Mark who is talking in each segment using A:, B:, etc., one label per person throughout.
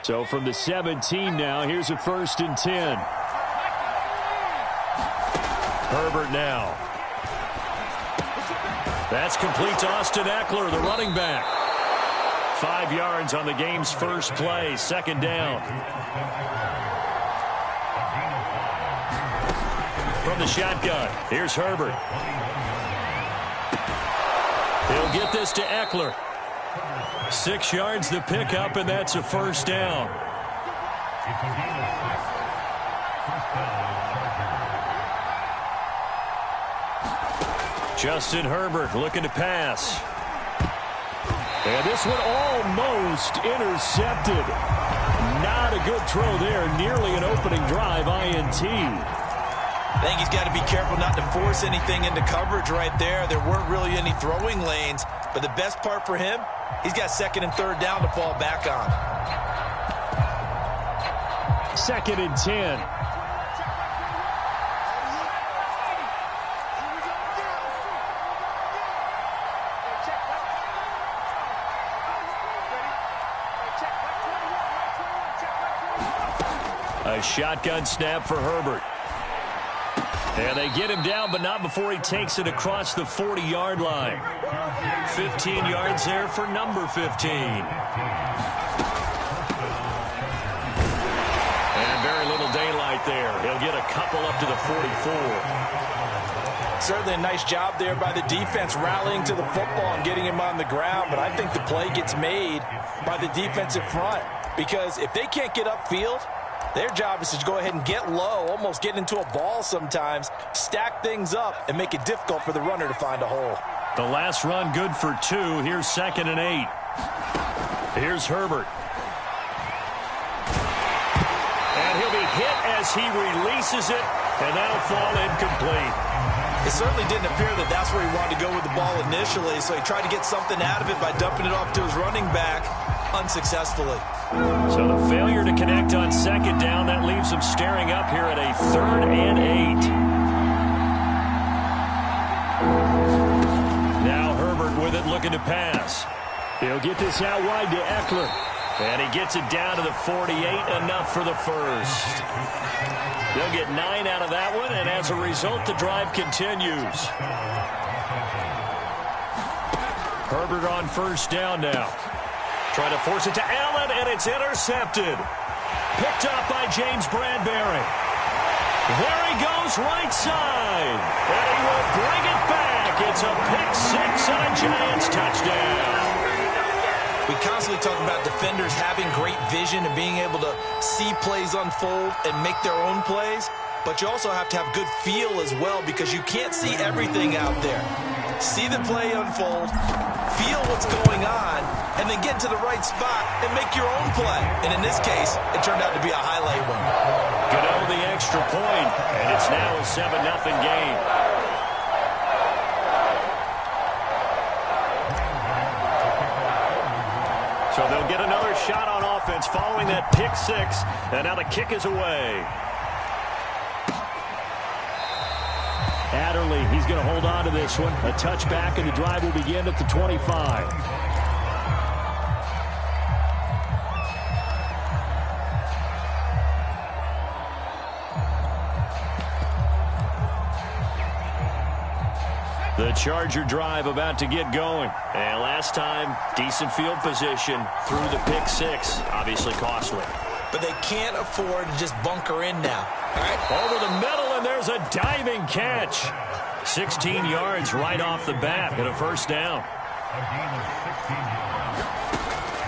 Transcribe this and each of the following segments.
A: So from the 17 now, here's a 1st and 10. Herbert now. That's complete to Austin Eckler, the running back. 5 yards on the game's first play, 2nd down. From the shotgun, here's Herbert. He'll get this to Eckler. 6 yards the pickup, and that's a 1st down. Justin Herbert looking to pass. And this one almost intercepted. Not a good throw there. Nearly an opening drive INT.
B: I think he's got to be careful not to force anything into coverage right there. There weren't really any throwing lanes. But the best part for him, he's got 2nd and 3rd down to fall back on.
A: 2nd and 10. A shotgun snap for Herbert. And they get him down, but not before he takes it across the 40-yard line. 15 yards there for number 15. And very little daylight there. He'll get a couple up to the 44.
B: Certainly a nice job there by the defense rallying to the football and getting him on the ground, but I think the play gets made by the defensive front, because if they can't get upfield, their job is to go ahead and get low, almost get into a ball sometimes, stack things up, and make it difficult for the runner to find a hole.
A: The last run good for 2. Here's 2nd and 8. Here's Herbert. And he'll be hit as he releases it, and that'll fall incomplete.
B: It certainly didn't appear that that's where he wanted to go with the ball initially, so he tried to get something out of it by dumping it off to his running back unsuccessfully.
A: So the failure to connect on 2nd down, that leaves him staring up here at a 3rd and 8. Now Herbert with it, looking to pass. He'll get this out wide to Eckler. And he gets it down to the 48, enough for the 1st. They'll get 9 out of that one, and as a result, the drive continues. Herbert on 1st down now. Trying to force it to Allen, and it's intercepted. Picked up by James Bradbury. There he goes, right side. And he will bring it back. It's a pick-6 and a Giants touchdown.
B: We constantly talk about defenders having great vision and being able to see plays unfold and make their own plays. But you also have to have good feel as well, because you can't see everything out there. See the play unfold, feel what's going on, and then get to the right spot and make your own play. And in this case, it turned out to be a highlight one.
A: Gano the extra point, and it's now a 7-0 game. So they'll get another shot on offense following that pick-6, and now the kick is away. Adderley, he's going to hold on to this one. A touchback, and the drive will begin at the 25. The Charger drive about to get going. And last time, decent field position through the pick-6. Obviously costly.
B: But they can't afford to just bunker in now. All right.
A: Over the middle, and there's a diving catch. 16 yards right off the bat and a 1st down.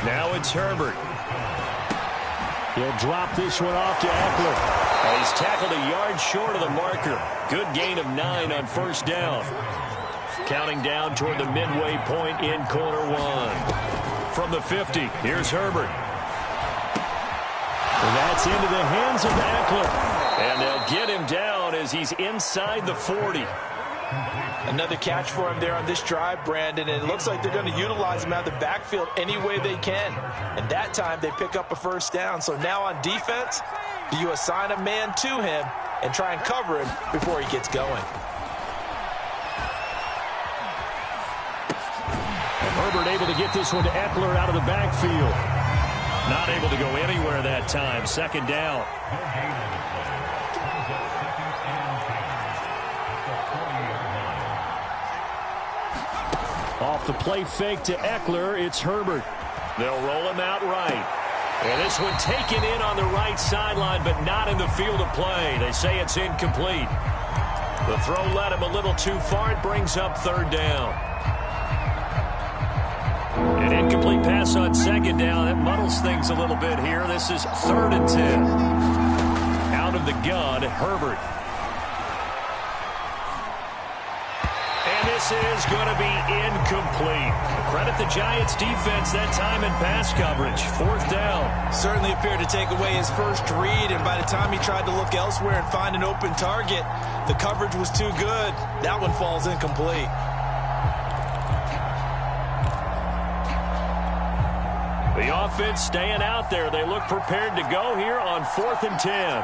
A: Now it's Herbert. He'll drop this one off to Eckler. And he's tackled a yard short of the marker. Good gain of 9 on 1st down. Counting down toward the midway point in quarter 1. From the 50, here's Herbert. And that's into the hands of Eckler. And they'll get him down as he's inside the 40.
B: Another catch for him there on this drive, Brandon, and it looks like they're going to utilize him out of the backfield any way they can. And that time they pick up a 1st down. So now on defense, do you assign a man to him and try and cover him before he gets going?
A: And Herbert able to get this one to Eckler out of the backfield. Not able to go anywhere that time. Second down. Off the play fake to Eckler, it's Herbert. They'll roll him out right. And this one taken in on the right sideline, but not in the field of play. They say it's incomplete. The throw led him a little too far. It brings up third down. An incomplete pass on second down. That muddles things a little bit here. This is 3rd and 10. Out of the gun, Herbert. And this is going to be incomplete. Credit the Giants defense that time in pass coverage. 4th down.
B: Certainly appeared to take away his first read, and by the time he tried to look elsewhere and find an open target, the coverage was too good. That one falls incomplete.
A: The offense staying out there. They look prepared to go here on 4th and 10.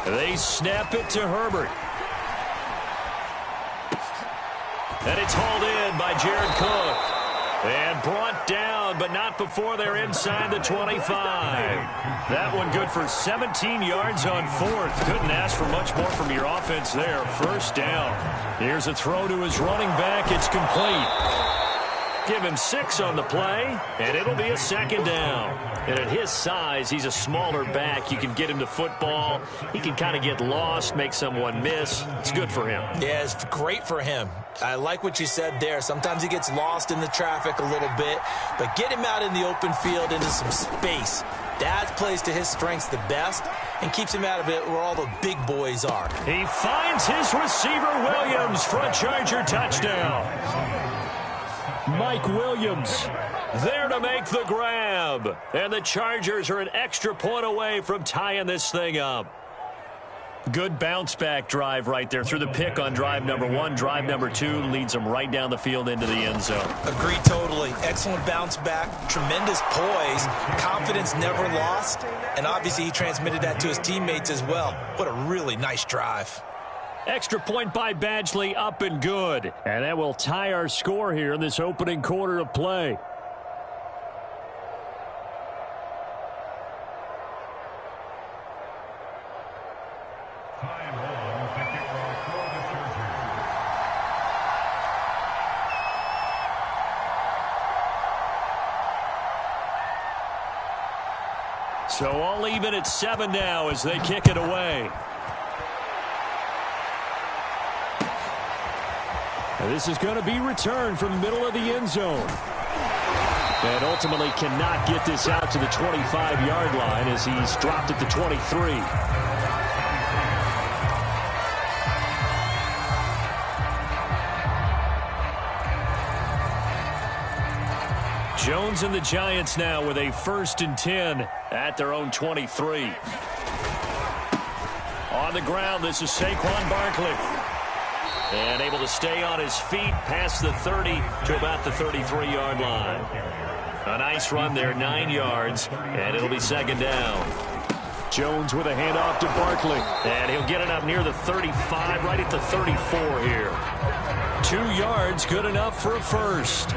A: They snap it to Herbert. And it's hauled in by Jared Cook. And brought down, but not before they're inside the 25. That one good for 17 yards on 4th. Couldn't ask for much more from your offense there. 1st down. Here's a throw to his running back. It's complete. Give him 6 on the play, and it'll be a 2nd down. And at his size, he's a smaller back. You can get him to football. He can kind of get lost, make someone miss. It's good for him.
B: Yeah, it's great for him. I like what you said there. Sometimes he gets lost in the traffic a little bit, but get him out in the open field into some space. That plays to his strengths the best and keeps him out of it where all the big boys are.
A: He finds his receiver, Williams, for a Charger touchdown. Mike Williams there to make the grab. And the Chargers are an extra point away from tying this thing up. Good bounce-back drive right there through the pick on drive number 1. Drive number 2 leads them right down the field into the end zone.
B: Agreed totally. Excellent bounce back, tremendous poise, confidence never lost, and obviously he transmitted that to his teammates as well. What a really nice drive.
A: Extra point by Badgley, up and good. And that will tie our score here in this opening quarter of play. So all even at 7 now as they kick it away. And this is going to be returned from the middle of the end zone. And ultimately cannot get this out to the 25-yard line as he's dropped at the 23. Jones and the Giants now with a 1st and 10 at their own 23. On the ground, this is Saquon Barkley. And able to stay on his feet past the 30 to about the 33-yard line. A nice run there, 9 yards, and it'll be 2nd down. Jones with a handoff to Barkley. And he'll get it up near the 35, right at the 34 here. 2 yards, good enough for a 1st.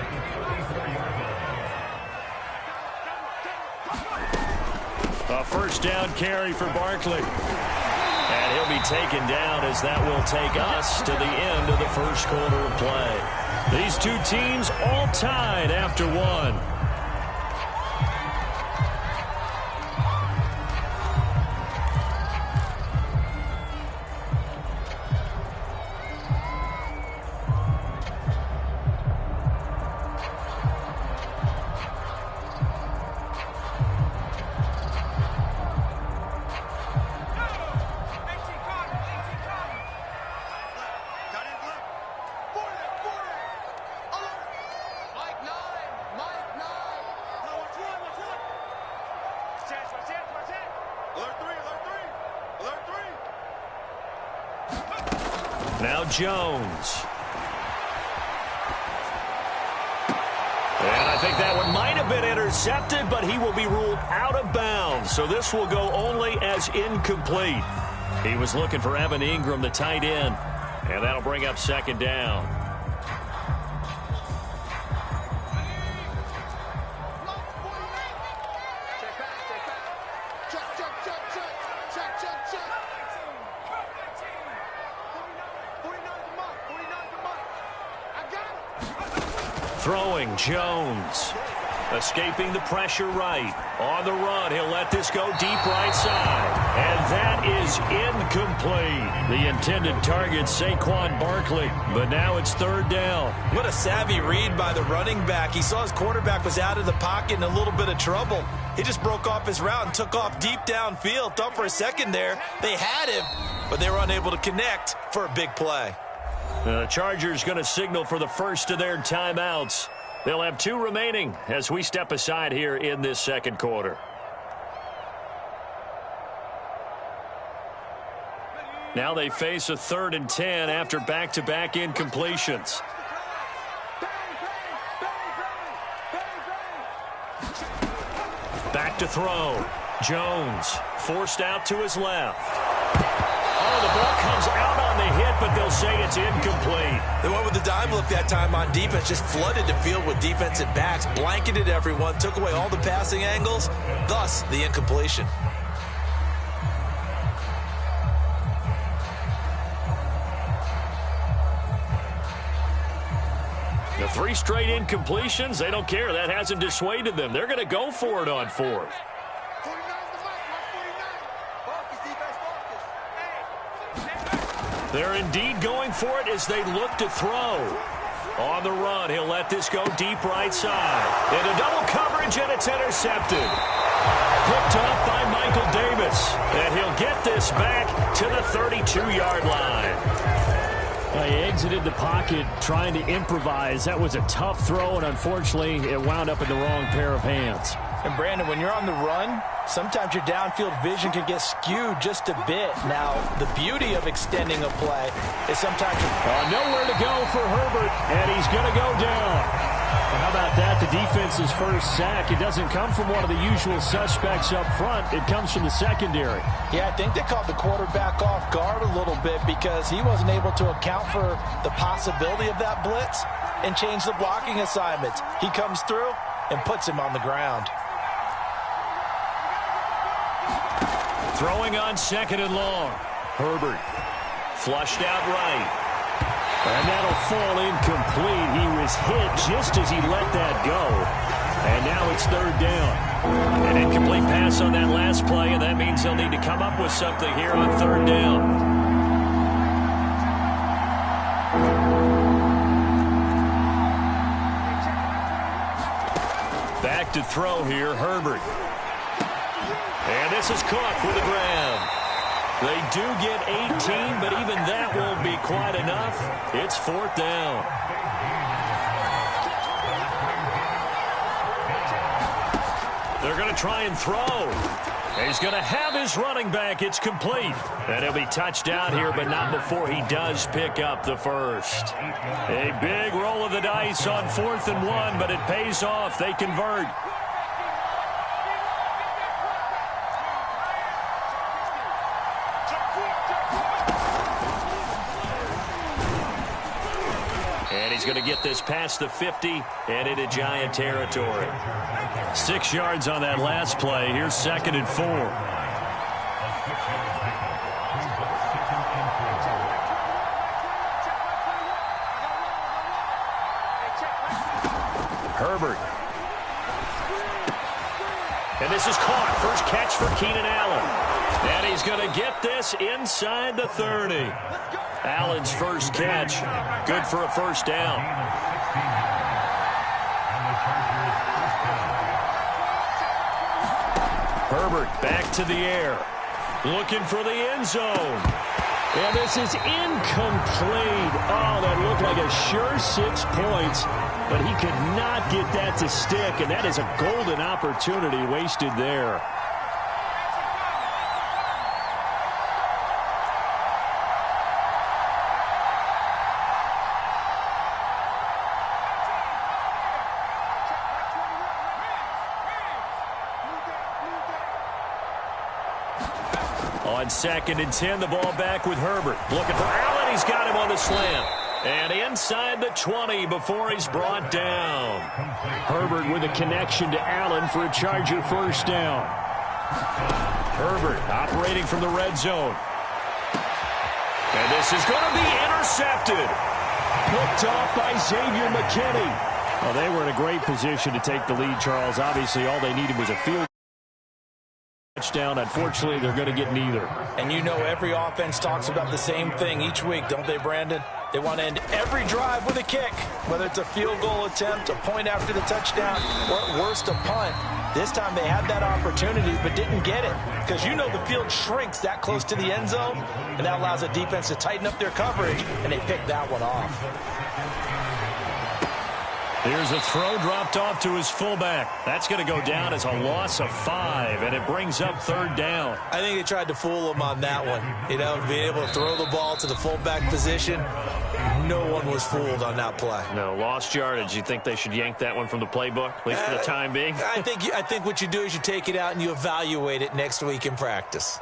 A: A 1st down carry for Barkley. And he'll be taken down as that will take us to the end of the 1st quarter of play. These two teams all tied after 1. Now Jones. And I think that one might have been intercepted, but he will be ruled out of bounds. So this will go only as incomplete. He was looking for Evan Ingram, the tight end. And that'll bring up second down. Throwing, Jones. Escaping the pressure right. On the run, he'll let this go deep right side. And that is incomplete. The intended target, Saquon Barkley. But now it's third down.
B: What a savvy read by the running back. He saw his quarterback was out of the pocket in a little bit of trouble. He just broke off his route and took off deep downfield. Thought for a second there they had him, but they were unable to connect for a big play.
A: The Chargers going to signal for the first of their timeouts. They'll have 2 remaining as we step aside here in this second quarter. Now they face a 3rd and 10 after back-to-back incompletions. Back to throw. Jones forced out to his left. Oh, the ball comes out on the hit, but they'll say it's incomplete.
B: They went with the dime look that time on defense, just flooded the field with defensive backs, blanketed everyone, took away all the passing angles, thus the incompletion.
A: The 3 straight incompletions, they don't care. That hasn't dissuaded them. They're going to go for it on 4th. They're indeed going for it as they look to throw. On the run, he'll let this go deep right side. Into double coverage, and it's intercepted. Picked up by Michael Davis. And he'll get this back to the 32-yard line. He exited the pocket trying to improvise. That was a tough throw, and unfortunately, it wound up in the wrong pair of hands.
B: And, Brandon, when you're on the run, sometimes your downfield vision can get skewed just a bit. Now, the beauty of extending a play is sometimes
A: nowhere to go for Herbert, and he's going to go down. How about that? The defense's first sack. It doesn't come from one of the usual suspects up front. It comes from the secondary.
B: Yeah, I think they caught the quarterback off guard a little bit because he wasn't able to account for the possibility of that blitz and change the blocking assignments. He comes through and puts him on the ground.
A: Throwing on 2nd and long. Herbert flushed out right. And that'll fall incomplete. He was hit just as he let that go. And now it's 3rd down. An incomplete pass on that last play, and that means they'll need to come up with something here on 3rd down. Back to throw here, Herbert. And this is caught for the grab. They do get 18, but even that won't be quite enough. It's 4th down. They're going to try and throw. He's going to have his running back. It's complete. And he'll be touched out here, but not before he does pick up the first. A big roll of the dice on 4th and 1, but it pays off. They convert. He's going to get this past the 50 and into Giant territory. 6 yards on that last play. Here's 2nd and 4. Herbert. And this is caught. First catch for Keenan Allen. And he's going to get this inside the 30. Allen's first catch, good for a first down. Herbert back to the air, looking for the end zone. And this is incomplete. Oh, that looked like a sure 6 points, but he could not get that to stick, and that is a golden opportunity wasted there. On 2nd and 10, the ball back with Herbert. Looking for Allen. He's got him on the slant. And inside the 20 before he's brought down. Herbert with a connection to Allen for a Charger first down. Herbert operating from the red zone. And this is going to be intercepted. Picked off by Xavier McKinney. Well, they were in a great position to take the lead, Charles. Obviously, all they needed was a field touchdown. Unfortunately, they're going to get neither.
B: And you know every offense talks about the same thing each week, don't they, Brandon? They want to end every drive with a kick, whether it's a field goal attempt, a point after the touchdown, or at worst, a punt. This time they had that opportunity but didn't get it because you know the field shrinks that close to the end zone, and that allows the defense to tighten up their coverage, and they picked that one off.
A: Here's a throw dropped off to his fullback. That's going to go down as a loss of 5, and it brings up 3rd down.
B: I think they tried to fool him on that one. You know, being able to throw the ball to the fullback position, no one was fooled on that play.
A: No, lost yardage. You think they should yank that one from the playbook, at least for the time being?
B: I think what you do is you take it out and you evaluate it next week in practice.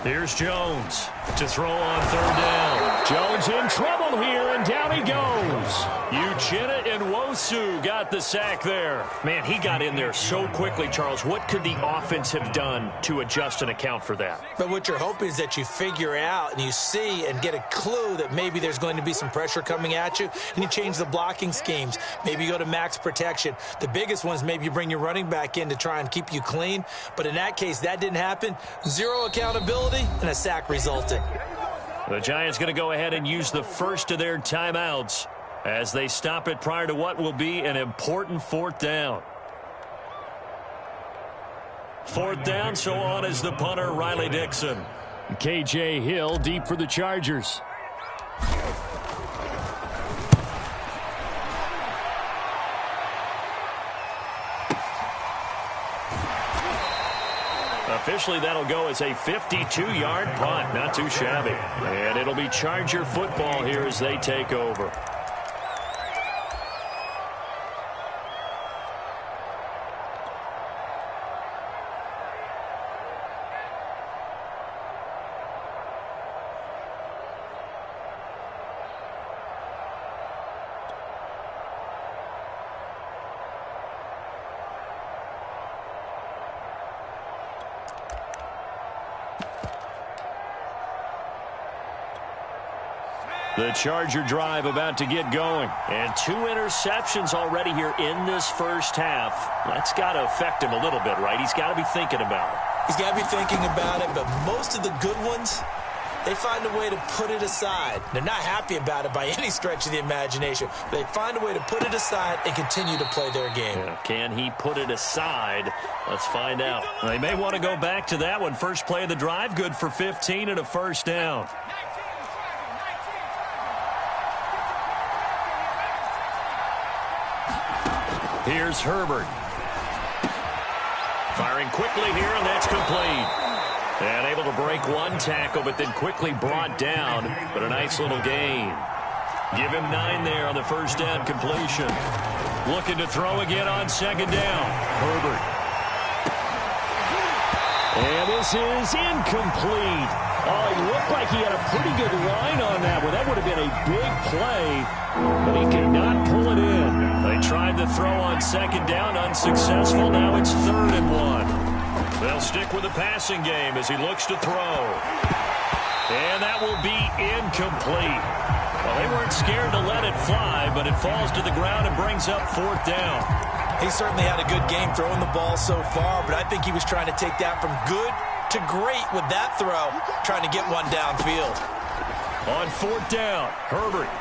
A: Here's Jones to throw on 3rd down. Jones in trouble here, and down he goes. Uchenna and Nwosu got the sack there. Man, he got in there so quickly, Charles. What could the offense have done to adjust and account for that?
B: But what you're hoping is that you figure out and you see and get a clue that maybe there's going to be some pressure coming at you, and you change the blocking schemes. Maybe you go to max protection. The biggest one is maybe you bring your running back in to try and keep you clean. But in that case, that didn't happen. Zero accountability, and a sack resulted.
A: The Giants going to go ahead and use the first of their timeouts as they stop it prior to what will be an important 4th down. 4th down, so on is the punter, Riley Dixon. K.J. Hill deep for the Chargers. Officially, that'll go as a 52-yard punt. Not too shabby. And it'll be Charger football here as they take over. The Charger drive about to get going. And 2 interceptions already here in this first half. That's got to affect him a little bit, right? He's got to be thinking about it.
B: He's got to be thinking about it, but most of the good ones, they find a way to put it aside. They're not happy about it by any stretch of the imagination. They find a way to put it aside and continue to play their game.
A: Yeah, can he put it aside? Let's find out. They may want to go back to that one. First play of the drive, good for 15 and a first down. Here's Herbert. Firing quickly here, and that's complete. And able to break one tackle, but then quickly brought down. But a nice little gain. Give him 9 there on the first down completion. Looking to throw again on 2nd down. Herbert. And this is incomplete. Oh, he looked like he had a pretty good line on that one. That would have been a big play, but he could not pull it in. They tried to throw on 2nd down, unsuccessful. Now it's 3rd and 1. They'll stick with the passing game as he looks to throw. And that will be incomplete. Well, they weren't scared to let it fly, but it falls to the ground and brings up 4th down.
B: He certainly had a good game throwing the ball so far, but I think he was trying to take that from good to great with that throw, trying to get one downfield.
A: On 4th down, Herbert.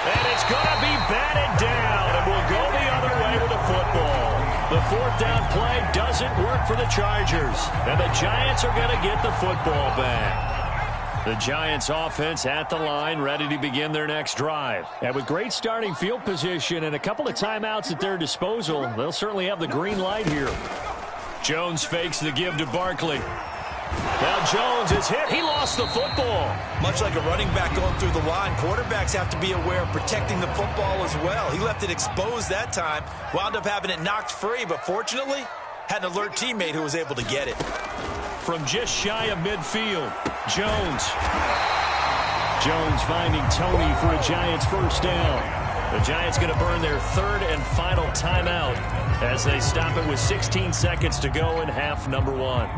A: And it's going to be batted down, and we'll go the other way with the football. The 4th down play doesn't work for the Chargers, and the Giants are going to get the football back. The Giants offense at the line, ready to begin their next drive. And with great starting field position and a couple of timeouts at their disposal, they'll certainly have the green light here. Jones fakes the give to Barkley. Now Jones is hit. He lost the football.
B: Much like a running back going through the line, quarterbacks have to be aware of protecting the football as well. He left it exposed that time, wound up having it knocked free, but fortunately had an alert teammate who was able to get it.
A: From just shy of midfield, Jones. Jones finding Tony for a Giants first down. The Giants going to burn their third and final timeout as they stop it with 16 seconds to go in half number 1.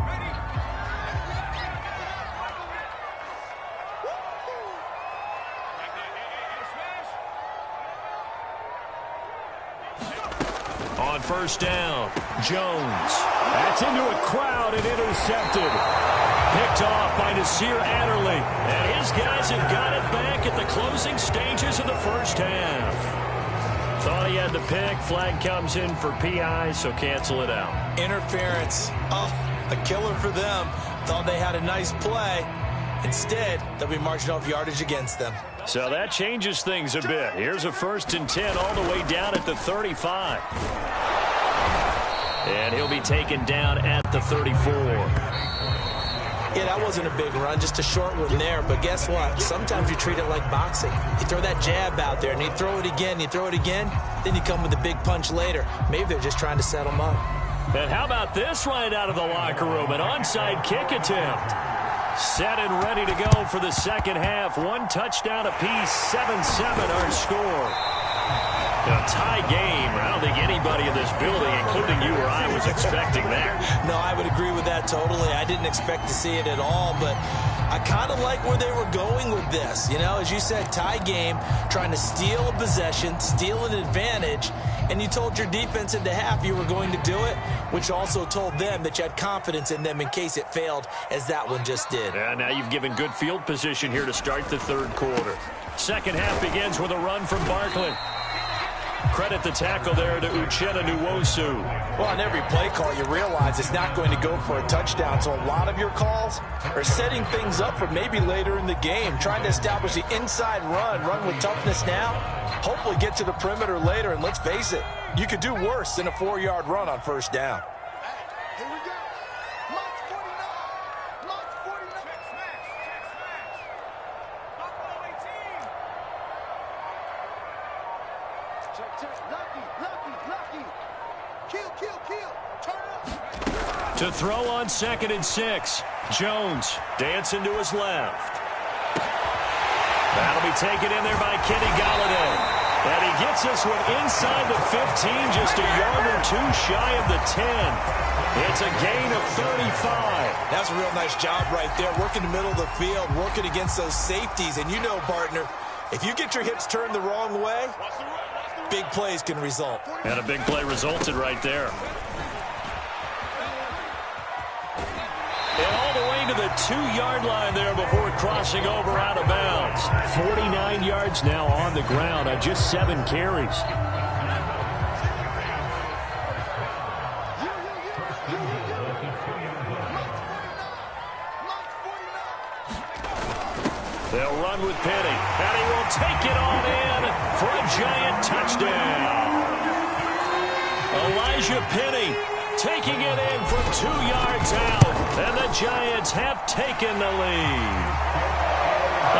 A: On first down, Jones. That's into a crowd and intercepted. Picked off by Nasir Adderley. And his guys have got it back at the closing stages of the first half. Thought he had the pick. Flag comes in for PI, so cancel it out.
B: Interference. Oh, a killer for them. Thought they had a nice play. Instead, they'll be marching off yardage against them.
A: So that changes things a bit. Here's a 1st and 10 all the way down at the 35. And he'll be taken down at the 34.
B: Yeah, that wasn't a big run, just a short one there. But guess what? Sometimes you treat it like boxing. You throw that jab out there, and you throw it again, you throw it again, then you come with a big punch later. Maybe they're just trying to set them up.
A: And how about this right out of the locker room? An onside kick attempt. Set and ready to go for the second half. 1 touchdown apiece, 7-7 our score. A tie game. I don't think anybody in this building, including you or I, was expecting that.
B: No, I would agree with that totally. I didn't expect to see it at all, but I kind of like where they were going with this. You know, as you said, tie game, trying to steal a possession, steal an advantage, and you told your defense at the half you were going to do it, which also told them that you had confidence in them in case it failed, as that one just did.
A: And now you've given good field position here to start the third quarter. Second half begins with a run from Barkley. Credit the tackle there to Uchenna Nwosu.
B: Well, on every play call, you realize it's not going to go for a touchdown, so a lot of your calls are setting things up for maybe later in the game, trying to establish the inside run with toughness now, hopefully get to the perimeter later, and let's face it, you could do worse than a 4-yard run on first down.
C: Here we go. March 49. March 49. Check. Lucky. Kill. Turn up.
A: To throw on 2nd and 6. Jones dancing to his left. That'll be taken in there by Kenny Golladay. And he gets this one inside the 15, just a yard or 2 shy of the 10. It's a gain of 35.
B: That's a real nice job right there, working the middle of the field, working against those safeties. And you know, partner, if you get your hips turned the wrong way, big plays can result.
A: And a big play resulted right there. And all the way to the 2-yard line there before crossing over out of bounds. 49 yards now on the ground on just 7 carries. They'll run with Penny, and he will take it on in for a Giant touchdown. Elijah Penny taking it in from 2 yards out, and the Giants have taken the lead.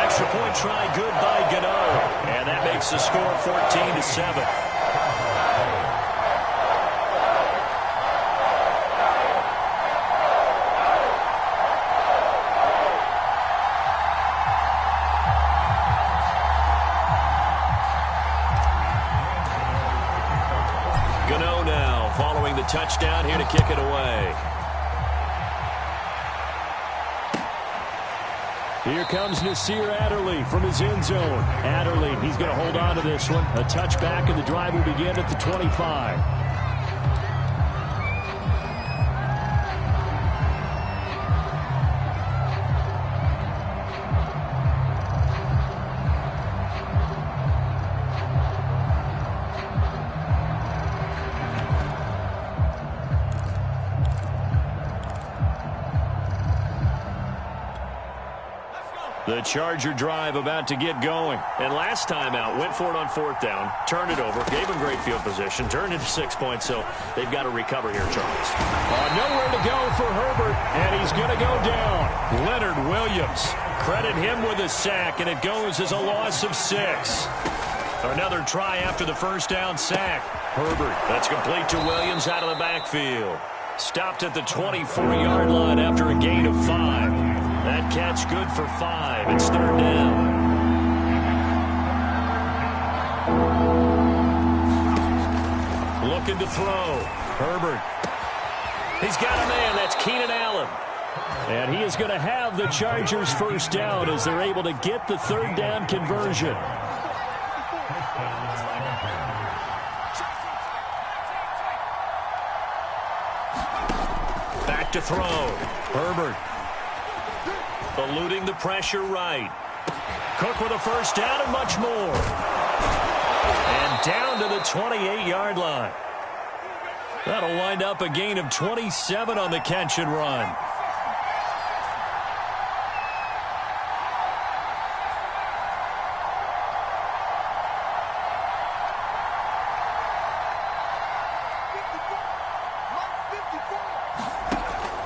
A: Extra point try good by Gano, and that makes the score 14-7. Touchdown here to kick it away. Here comes Nasir Adderley from his end zone. Adderley, he's going to hold on to this one. A touchback, and the drive will begin at the 25. The Charger drive about to get going. And last time out, went for it on 4th down, turned it over, gave him great field position, turned into 6 points, so they've got to recover here, Charles. Nowhere to go for Herbert, and he's is going to go down. Leonard Williams. Credit him with a sack, and it goes as a loss of 6. Another try after the first down sack. Herbert, that's complete to Williams out of the backfield. Stopped at the 24-yard line after a gain of 5. That catch good for 5. It's third down. Looking to throw. Herbert. He's got a man. That's Keenan Allen. And he is going to have the Chargers first down as they're able to get the third down conversion. Back to throw. Herbert. Eluding the pressure right. Cook with a first down and much more. And down to the 28-yard line. That'll wind up a gain of 27 on the catch and run.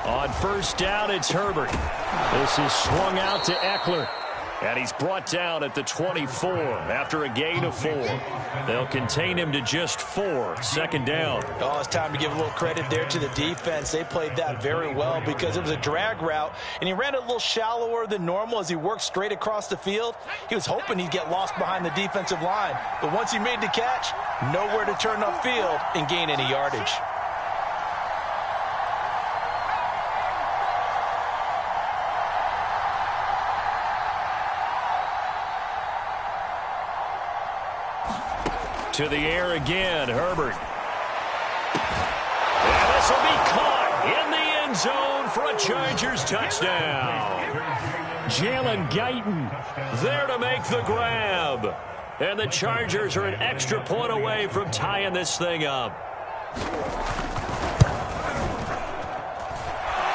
A: On first down, it's Herbert. This is swung out to Eckler. And he's brought down at the 24 after a gain of 4. They'll contain him to just 4. Second down.
B: Oh, it's time to give a little credit there to the defense. They played that very well because it was a drag route, and he ran it a little shallower than normal as he worked straight across the field. He was hoping he'd get lost behind the defensive line. But once he made the catch, nowhere to turn upfield and gain any yardage.
A: To the air again, Herbert. And this will be caught in the end zone for a Chargers touchdown. Jalen Guyton there to make the grab. And the Chargers are an extra point away from tying this thing up.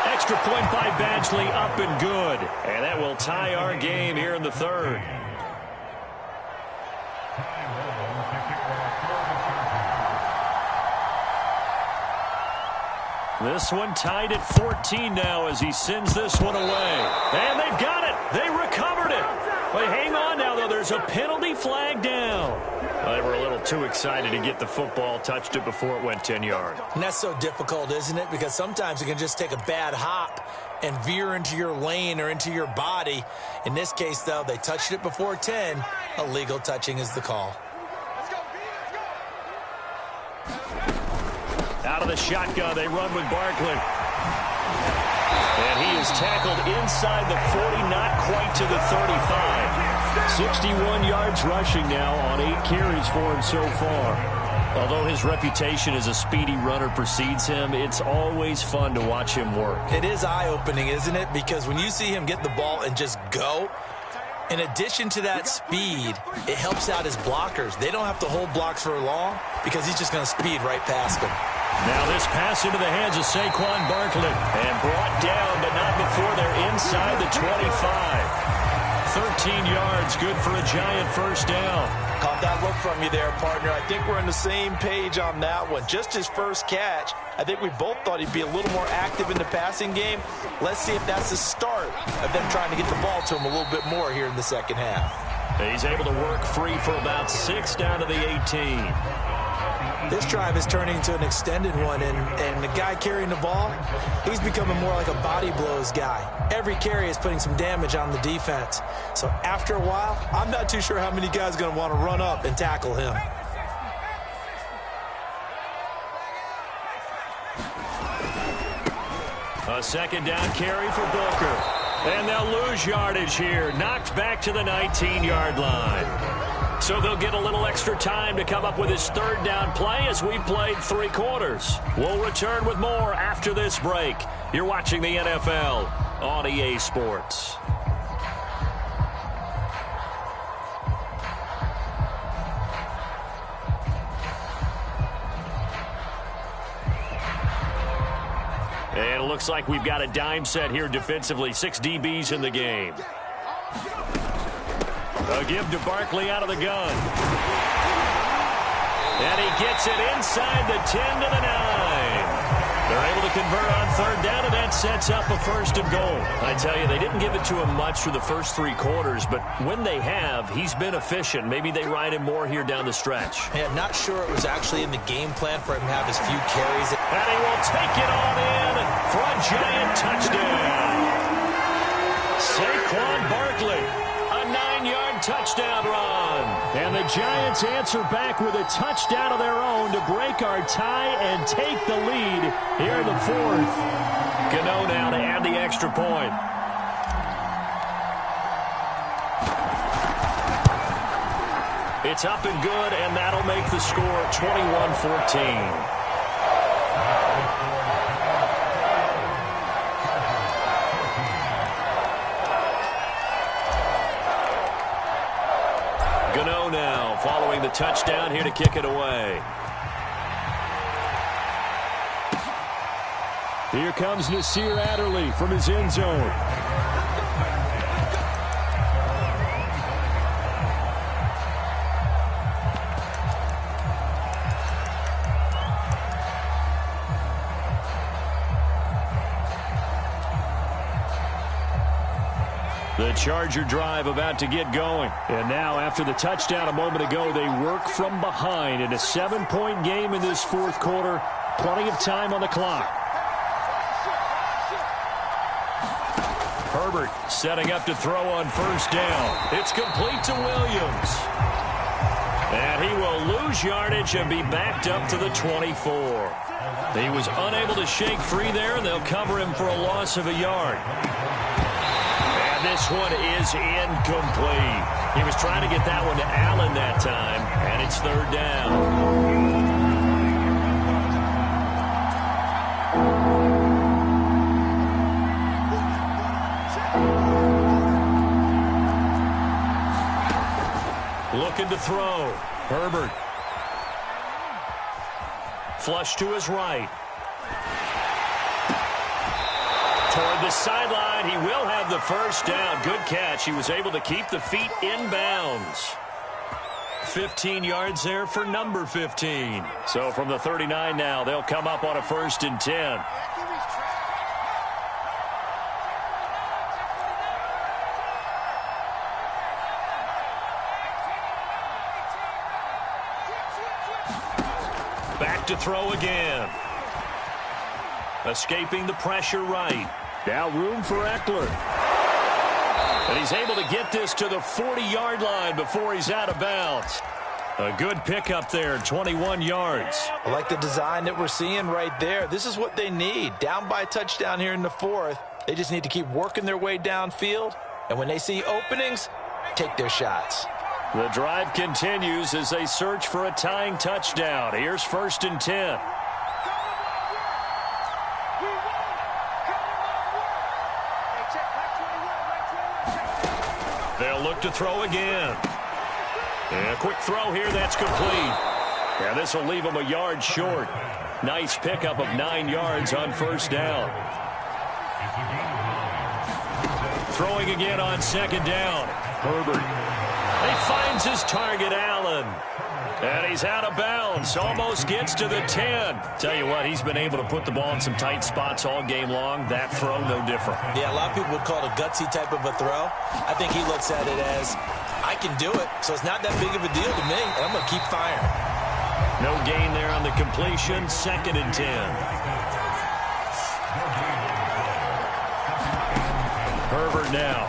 A: Extra point by Badgley, up and good. And that will tie our game here in the third. This one tied at 14 now as he sends this one away. And they've got it. They recovered it. But hang on now, though. There's a penalty flag down. They were a little too excited to get the football, touched it before it went 10 yards.
B: And that's so difficult, isn't it? Because sometimes it can just take a bad hop and veer into your lane or into your body. In this case, though, they touched it before 10. Illegal touching is the call.
A: Out of the shotgun, they run with Barkley. And he is tackled inside the 40, not quite to the 35. 61 yards rushing now on 8 carries for him so far. Although his reputation as a speedy runner precedes him, it's always fun to watch him work.
B: It is eye-opening, isn't it? Because when you see him get the ball and just go, in addition to that speed, it helps out his blockers. They don't have to hold blocks for long because he's just going to speed right past them.
A: Now this pass into the hands of Saquon Barkley. And brought down, but not before they're inside the 25. 13 yards, good for a giant first down.
B: Caught that look from you there, partner. I think we're on the same page on that one. Just his first catch. I think we both thought he'd be a little more active in the passing game. Let's see if that's the start of them trying to get the ball to him a little bit more here in the second half.
A: He's able to work free for about 6 down to the 18.
B: This drive is turning into an extended one, and the guy carrying the ball, he's becoming more like a body blows guy. Every carry is putting some damage on the defense. So after a while, I'm not too sure how many guys are going to want to run up and tackle him.
A: A second down carry for Booker. And they'll lose yardage here. Knocked back to the 19-yard line. So they'll get a little extra time to come up with his third down play as we've played 3 quarters. We'll return with more after this break. You're watching the NFL on EA Sports. And it looks like we've got a dime set here defensively. 6 DBs in the game. A give to Barkley out of the gun. And he gets it inside the 10 to the 9. They're able to convert on third down, and that sets up a first and goal. I tell you, they didn't give it to him much for the first 3 quarters, but when they have, he's been efficient. Maybe they ride him more here down the stretch.
B: Yeah, I'm not sure it was actually in the game plan for him to have his few carries.
A: And he will take it on in for a giant touchdown. Saquon Barkley, a 9-yard touchdown run. And the Giants answer back with a touchdown of their own to break our tie and take the lead here in the 4th. Gano now to add the extra point. It's up and good, and that'll make the score 21-14. Gano now following the touchdown here to kick it away.
D: Here comes Nasir Adderley from his end zone.
A: The Charger drive about to get going.
D: And now, after the touchdown a moment ago, they work from behind in a 7-point game in this 4th quarter. Plenty of time on the clock.
A: Herbert setting up to throw on first down. It's complete to Williams. And he will lose yardage and be backed up to the 24. He was unable to shake free there, and they'll cover him for a loss of a yard. And this one is incomplete. He was trying to get that one to Allen that time, and it's third down. Looking to throw. Herbert. Flush to his right. Toward the sideline, he will have the first down. Good catch. He was able to keep the feet in bounds. 15 yards there for number 15. So from the 39 now, they'll come up on a 1st and 10. Back to throw again. Escaping the pressure right.
D: Now room for Eckler.
A: And he's able to get this to the 40-yard line before he's out of bounds. A good pickup there, 21 yards.
B: I like the design that we're seeing right there. This is what they need. Down by a touchdown here in the 4th. They just need to keep working their way downfield. And when they see openings, take their shots.
A: The drive continues as they search for a tying touchdown. Here's 1st and 10. They'll look to throw again. And a quick throw here, that's complete. And this will leave them a yard short. Nice pickup of 9 yards on first down. Throwing again on 2nd down. Herbert. He finds his target, Allen. And he's out of bounds. Almost gets to the 10. Tell you what, he's been able to put the ball in some tight spots all game long. That throw, no different.
B: Yeah, a lot of people would call it a gutsy type of a throw. I think he looks at it as, I can do it, so it's not that big of a deal to me, and I'm going to keep firing.
A: No gain there on the completion. 2nd and 10. Herbert now.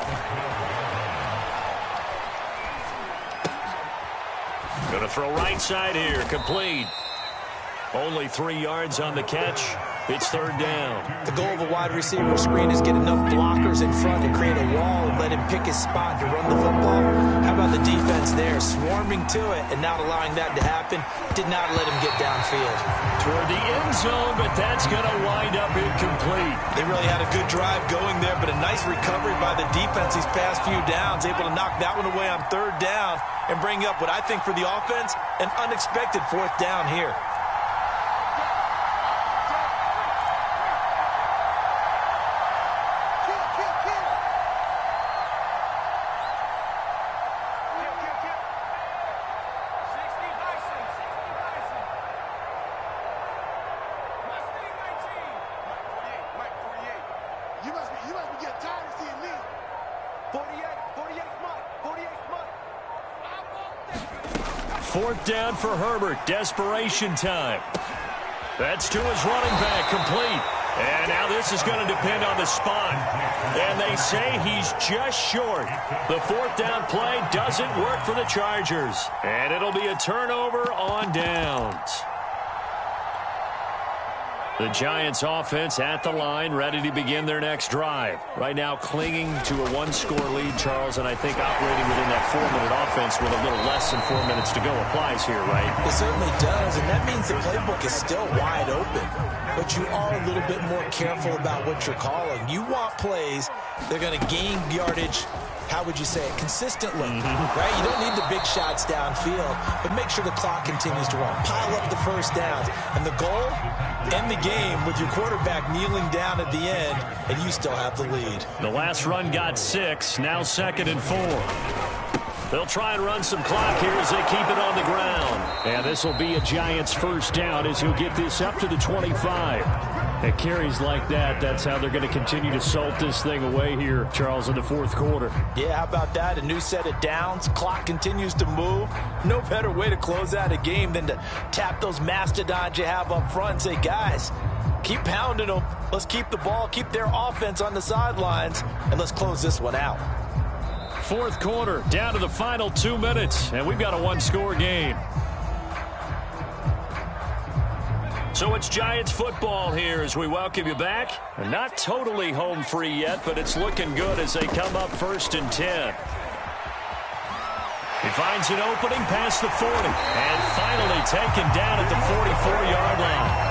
A: Going to throw right side here. Complete. Only 3 yards on the catch. It's 3rd down.
B: The goal of a wide receiver screen is get enough blockers in front to create a wall and let him pick his spot to run the football. How about the defense there, swarming to it and not allowing that to happen? Did not let him get downfield.
A: Toward the end zone, but that's going to wind up incomplete.
B: They really had a good drive going there, but a nice recovery by the defense these past few downs, able to knock that one away on 3rd down and bring up what I think for the offense, an unexpected 4th down here.
D: 4th down for Herbert. Desperation time. That's to his running back, complete. And now this is going to depend on the spot. And they say he's just short. The 4th down play doesn't work for the Chargers. And it'll be a turnover on downs. The Giants offense at the line, ready to begin their next drive. Right now clinging to a 1-score lead, Charles, and I think operating within that 4-minute offense with a little less than 4 minutes to go applies here, right?
B: It certainly does, and that means the playbook is still wide open. But you are a little bit more careful about what you're calling. You want plays that are going to gain yardage, how would you say it, consistently, right? You don't need the big shots downfield, but make sure the clock continues to run. Pile up the first downs. And the goal, end the game with your quarterback kneeling down at the end, and you still have the lead.
D: The last run got 6, now 2nd and 4. They'll try and run some clock here as they keep it on the ground. And this will be a Giants first down as he'll get this up to the 25. At carries like that, that's how they're going to continue to salt this thing away here, Charles, in the 4th quarter.
B: Yeah, how about that? A new set of downs. Clock continues to move. No better way to close out a game than to tap those mastodons you have up front and say, guys, keep pounding them. Let's keep the ball, keep their offense on the sidelines, and let's close this one out.
D: 4th quarter, down to the final 2 minutes, and we've got a 1-score game. So it's Giants football here as we welcome you back. Not totally home free yet, but it's looking good as they come up 1st and 10. He finds an opening past the 40 and finally taken down at the 44-yard line.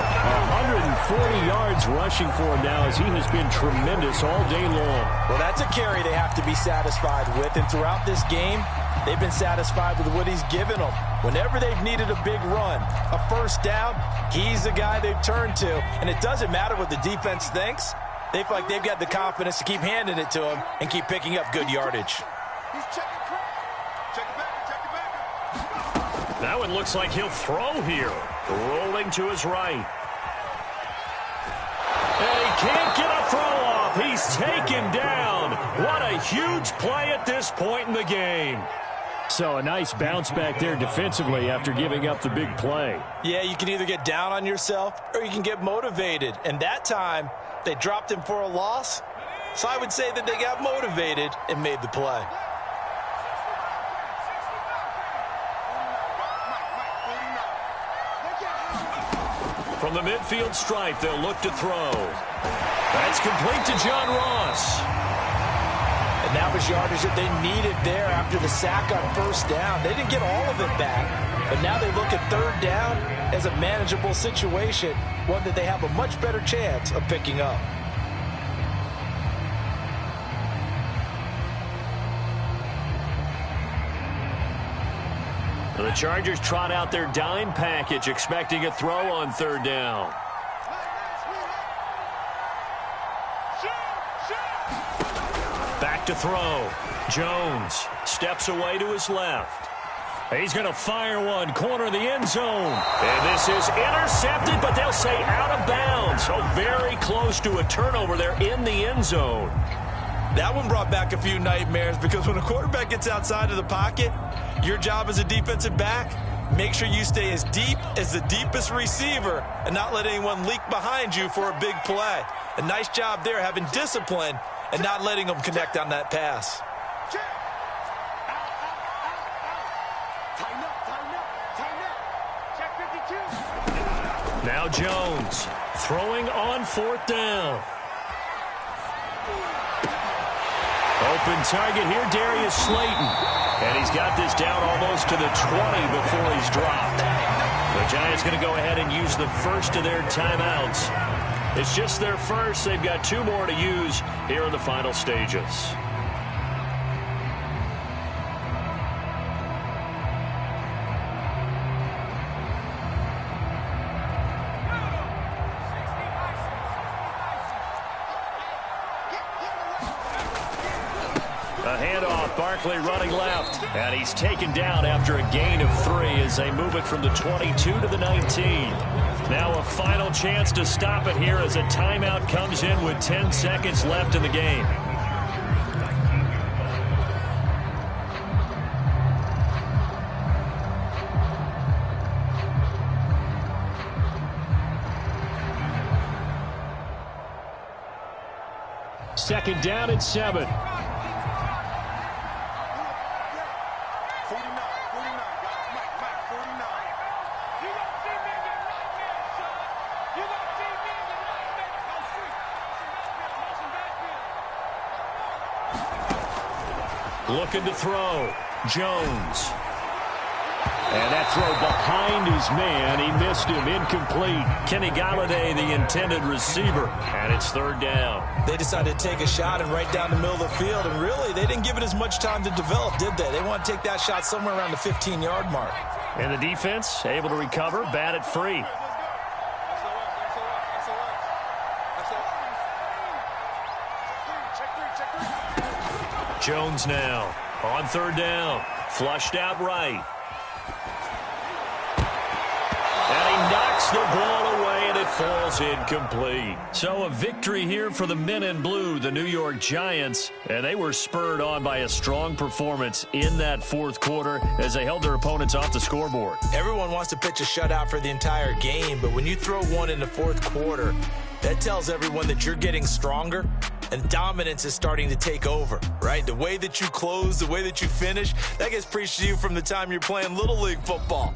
D: 140 yards rushing for him now as he has been tremendous all day long.
B: Well, that's a carry they have to be satisfied with, and throughout this game, they've been satisfied with what he's given them. Whenever they've needed a big run, a first down, he's the guy they've turned to. And it doesn't matter what the defense thinks. They feel like they've got the confidence to keep handing it to him and keep picking up good yardage.
C: He's checking crack. Check it back.
D: That one looks like he'll throw here. Rolling to his right. And he can't get a throw off. He's taken down. What a huge play at this point in the game. So a nice bounce back there defensively after giving up the big play.
B: Yeah, you can either get down on yourself or you can get motivated. And that time, they dropped him for a loss. So I would say that they got motivated and made the play.
D: From the midfield stripe, they'll look to throw. That's complete to John Ross.
B: And that was yardage that they needed there after the sack on first down. They didn't get all of it back, but now they look at 3rd down as a manageable situation, one that they have a much better chance of picking up.
D: The Chargers trot out their dime package, expecting a throw on 3rd down. Back to throw. Jones steps away to his left. He's going to fire one, corner of the end zone. And this is intercepted, but they'll say out of bounds. So very close to a turnover there in the end zone.
B: That one brought back a few nightmares because when a quarterback gets outside of the pocket, your job as a defensive back, make sure you stay as deep as the deepest receiver and not let anyone leak behind you for a big play. A nice job there having discipline and not letting them connect on that pass.
C: Check 52.
D: Now Jones throwing on 4th down. Open target here, Darius Slayton. And he's got this down almost to the 20 before he's dropped. The Giants going to go ahead and use the first of their timeouts. It's just their first. They've got 2 more to use here in the final stages. Barkley running left, and he's taken down after a gain of 3 as they move it from the 22 to the 19. Now a final chance to stop it here as a timeout comes in with 10 seconds left in the game.
A: Second down and 7.
C: 49, 49, guys. Mike, 49. You got see me in your right man, son. You got see me in your right man. Go free. Motion backfield.
A: Looking to throw. Jones. And that throw behind his man. He missed him. Incomplete. Kenny Galladay, the intended receiver. And it's third down.
B: They decided to take a shot and right down the middle of the field. And really, they didn't give it as much time to develop, did they? They want to take that shot somewhere around the 15-yard mark.
A: And the defense able to recover. Batted free. Jones now on third down. Flushed out right. And he knocks the ball away, and it falls incomplete. So a victory here for the men in blue, the New York Giants. And they were spurred on by a strong performance in that fourth quarter as they held their opponents off the scoreboard.
B: Everyone wants to pitch a shutout for the entire game, but when you throw one in the fourth quarter, that tells everyone that you're getting stronger and dominance is starting to take over, right? The way that you close, the way that you finish, that gets preached to you from the time you're playing Little League football.